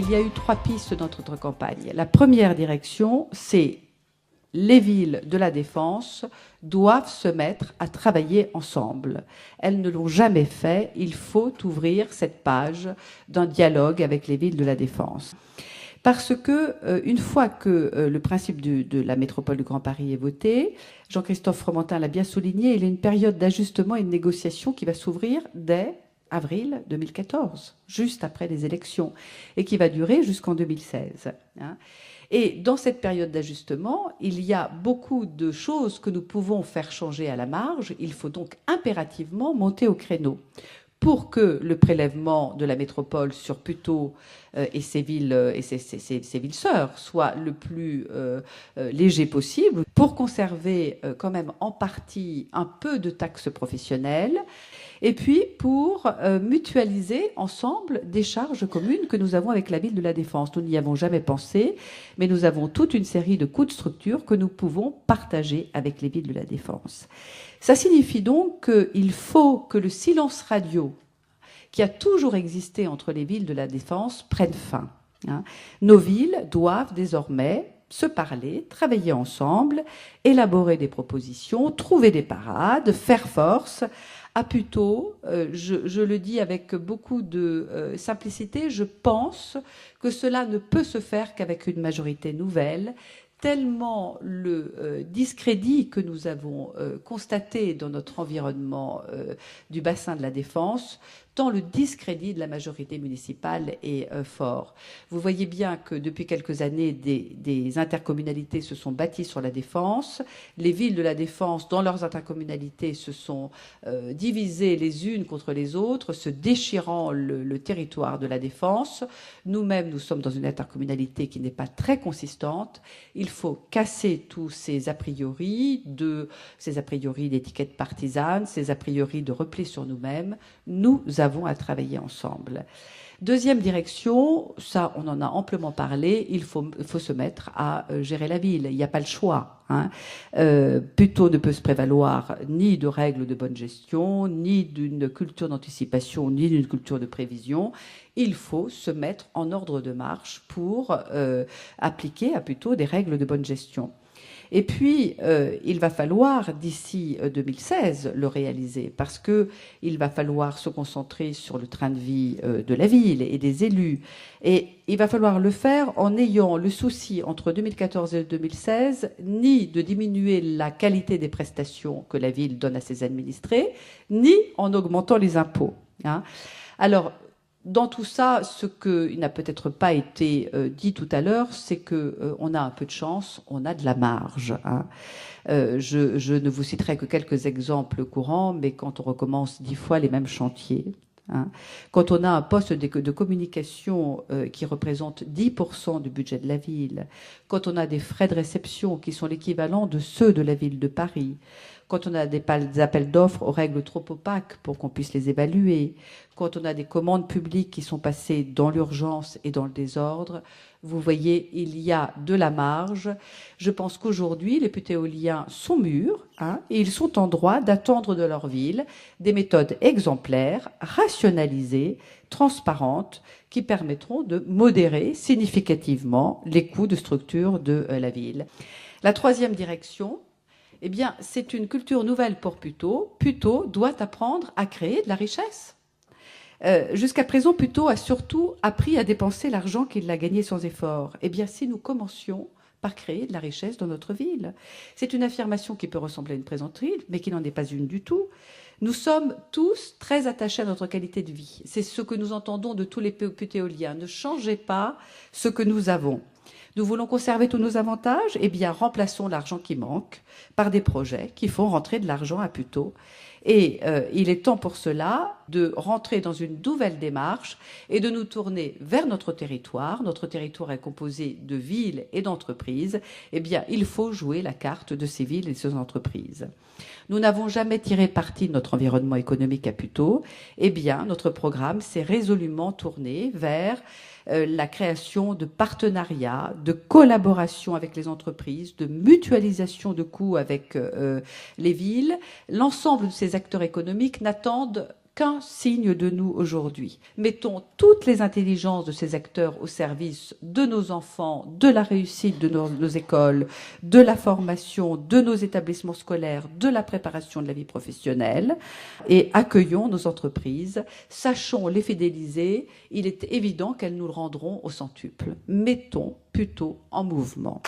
il y a eu 3 pistes dans notre campagne. La première direction, c'est les villes de la Défense doivent se mettre à travailler ensemble. Elles ne l'ont jamais fait. Il faut ouvrir cette page d'un dialogue avec les villes de la Défense. Parce que, une fois que le principe de la métropole du Grand Paris est voté, Jean-Christophe Fromentin l'a bien souligné, il y a une période d'ajustement et de négociation qui va s'ouvrir dès avril 2014, juste après les élections, et qui va durer jusqu'en 2016. Et dans cette période d'ajustement, il y a beaucoup de choses que nous pouvons faire changer à la marge. Il faut donc impérativement monter au créneau pour que le prélèvement de la métropole sur Puteaux et ses villes et ses villes sœurs soit le plus léger possible, pour conserver quand même en partie un peu de taxes professionnelles, et puis pour mutualiser ensemble des charges communes que nous avons avec la ville de la Défense. Nous n'y avons jamais pensé, mais nous avons toute une série de coûts de structure que nous pouvons partager avec les villes de la Défense. Ça signifie donc qu'il faut que le silence radio qui a toujours existé entre les villes de la Défense prenne fin. Nos villes doivent désormais se parler, travailler ensemble, élaborer des propositions, trouver des parades, faire force. À Puteaux, je le dis avec beaucoup de simplicité, je pense que cela ne peut se faire qu'avec une majorité nouvelle, tellement le discrédit que nous avons constaté dans notre environnement du bassin de la Défense, tant le discrédit de la majorité municipale est fort. Vous voyez bien que depuis quelques années, des intercommunalités se sont bâties sur la Défense. Les villes de la Défense, dans leurs intercommunalités, se sont divisées les unes contre les autres, se déchirant le territoire de la Défense. Nous-mêmes, nous sommes dans une intercommunalité qui n'est pas très consistante. Il faut casser tous ces a priori d'étiquette partisane, ces a priori de repli sur nous-mêmes. Nous avons à travailler ensemble. Deuxième direction, ça on en a amplement parlé, il faut se mettre à gérer la ville. Il n'y a pas le choix. Puteaux ne peut se prévaloir ni de règles de bonne gestion, ni d'une culture d'anticipation, ni d'une culture de prévision. Il faut se mettre en ordre de marche pour appliquer à Puteaux des règles de bonne gestion. Et puis, il va falloir, d'ici 2016, le réaliser, parce qu'il va falloir se concentrer sur le train de vie de la ville et des élus. Et il va falloir le faire en ayant le souci, entre 2014 et 2016, ni de diminuer la qualité des prestations que la ville donne à ses administrés, ni en augmentant les impôts. Alors, dans tout ça, ce qui n'a peut-être pas été dit tout à l'heure, c'est qu'on a un peu de chance, on a de la marge. Je ne vous citerai que quelques exemples courants, mais quand on recommence 10 fois les mêmes chantiers, quand on a un poste de communication qui représente 10% du budget de la ville, quand on a des frais de réception qui sont l'équivalent de ceux de la ville de Paris, quand on a des appels d'offres aux règles trop opaques pour qu'on puisse les évaluer, quand on a des commandes publiques qui sont passées dans l'urgence et dans le désordre, vous voyez, il y a de la marge. Je pense qu'aujourd'hui, les putéoliens sont mûrs et ils sont en droit d'attendre de leur ville des méthodes exemplaires, rationalisées, transparentes, qui permettront de modérer significativement les coûts de structure de la ville. La troisième direction, eh bien, c'est une culture nouvelle pour Puteaux. Puteaux doit apprendre à créer de la richesse. Jusqu'à présent, Puteaux a surtout appris à dépenser l'argent qu'il a gagné sans effort. Eh bien, si nous commencions par créer de la richesse dans notre ville. C'est une affirmation qui peut ressembler à une plaisanterie, mais qui n'en est pas une du tout. Nous sommes tous très attachés à notre qualité de vie. C'est ce que nous entendons de tous les putéoliens. Ne changez pas ce que nous avons. Nous voulons conserver tous nos avantages, eh bien, remplaçons l'argent qui manque par des projets qui font rentrer de l'argent à Puteaux. Et il est temps pour cela de rentrer dans une nouvelle démarche et de nous tourner vers notre territoire. Notre territoire est composé de villes et d'entreprises. Eh bien, il faut jouer la carte de ces villes et de ces entreprises. Nous n'avons jamais tiré parti de notre environnement économique à Puteaux. Eh bien, notre programme s'est résolument tourné vers la création de partenariats, de collaboration avec les entreprises, de mutualisation de coûts avec les villes. L'ensemble de ces acteurs économiques n'attendent qu'un signe de nous aujourd'hui. Mettons toutes les intelligences de ces acteurs au service de nos enfants, de la réussite de nos écoles, de la formation, de nos établissements scolaires, de la préparation de la vie professionnelle, et accueillons nos entreprises, sachons les fidéliser, il est évident qu'elles nous le rendront au centuple. Mettons plutôt en mouvement.